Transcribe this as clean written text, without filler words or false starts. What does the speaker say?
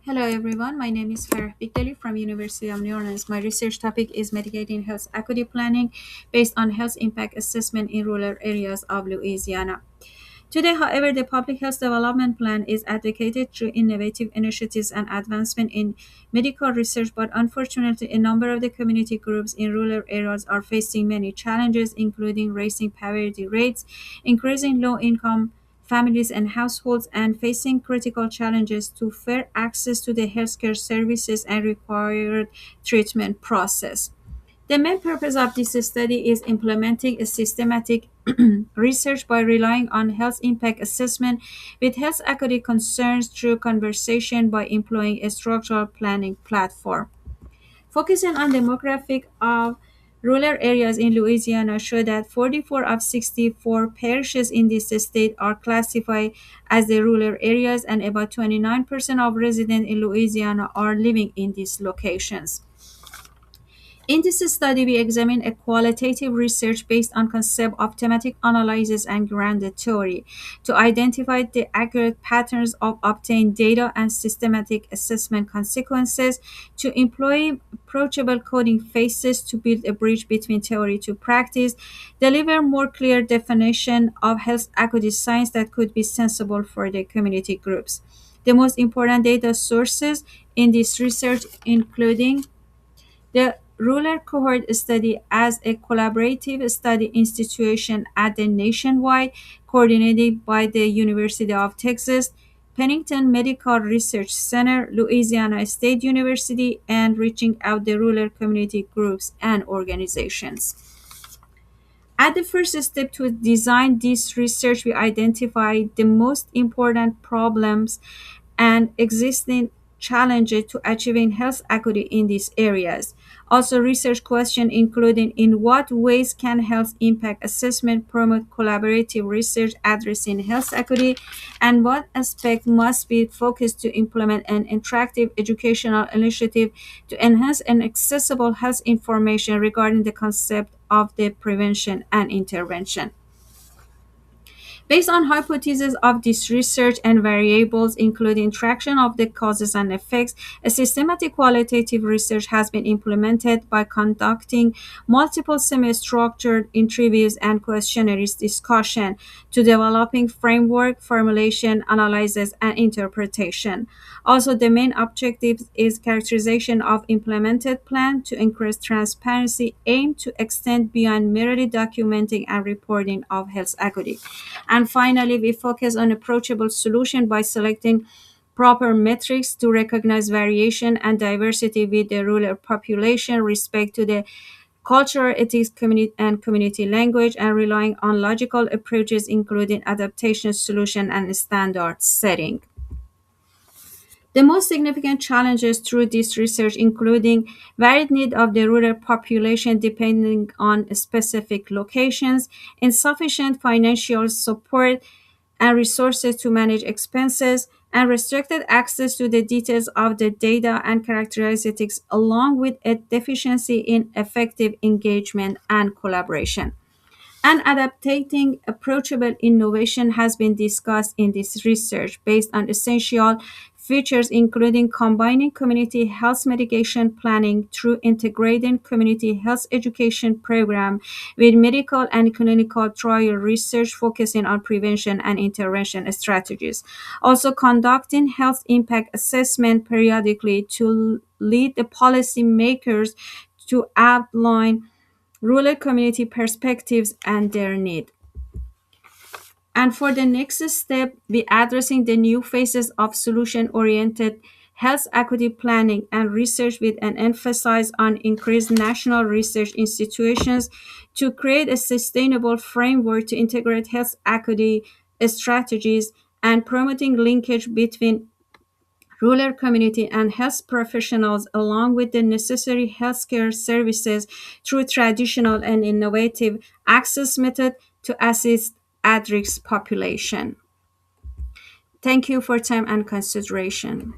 Hello everyone, my name is Farah Bigdeli from University of New Orleans. My research topic is mitigating health equity planning based on health impact assessment in rural areas of Louisiana. Today, however, the Public Health Development Plan is advocated through innovative initiatives and advancement in medical research, but unfortunately, a number of the community groups in rural areas are facing many challenges, including raising poverty rates, increasing low income families and households, and facing critical challenges to fair access to the healthcare services and required treatment process. The main purpose of this study is implementing a systematic research by relying on health impact assessment with health equity concerns through conversation by employing a structural planning platform. Focusing on demographic of rural areas in Louisiana show that 44 of 64 parishes in this state are classified as the rural areas, and about 29% of residents in Louisiana are living in these locations. In this study, we examine a qualitative research based on concept of thematic analysis and grounded theory to identify the accurate patterns of obtained data and systematic assessment consequences, to employ approachable coding phases to build a bridge between theory to practice, deliver more clear definition of health equity science that could be sensible for the community groups. The most important data sources in this research including the rural cohort study as a collaborative study institution at the nationwide, coordinated by the University of Texas, Pennington Medical Research Center, Louisiana State University, and reaching out the rural community groups and organizations. At the first step to design this research, we identified the most important problems and existing challenges to achieving health equity in these areas. Also, research questions including in what ways can health impact assessment promote collaborative research addressing health equity, and what aspect must be focused to implement an interactive educational initiative to enhance an accessible health information regarding the concept of the prevention and intervention. Based on hypotheses of this research and variables, including interaction of the causes and effects, a systematic qualitative research has been implemented by conducting multiple semi-structured interviews and questionnaires discussion to developing framework, formulation, analysis, and interpretation. Also, the main objective is characterization of implemented plan to increase transparency, aimed to extend beyond merely documenting and reporting of health equity. And finally, we focus on approachable solution by selecting proper metrics to recognize variation and diversity with the rural population, respect to the cultural ethics and community language, and relying on logical approaches including adaptation solution and standard setting. The most significant challenges through this research including varied need of the rural population depending on specific locations, insufficient financial support and resources to manage expenses, and restricted access to the details of the data and characteristics, along with a deficiency in effective engagement and collaboration. And adapting approachable innovation has been discussed in this research based on essential features including combining community health mitigation planning through integrating community health education program with medical and clinical trial research focusing on prevention and intervention strategies. Also conducting health impact assessment periodically to lead the policymakers to outline rural community perspectives and their need. And for the next step, we addressing the new phases of solution-oriented health equity planning and research with an emphasis on increased national research institutions to create a sustainable framework to integrate health equity strategies and promoting linkage between rural community and health professionals along with the necessary healthcare services through traditional and innovative access method to assist at-risk population. Thank you for time and consideration.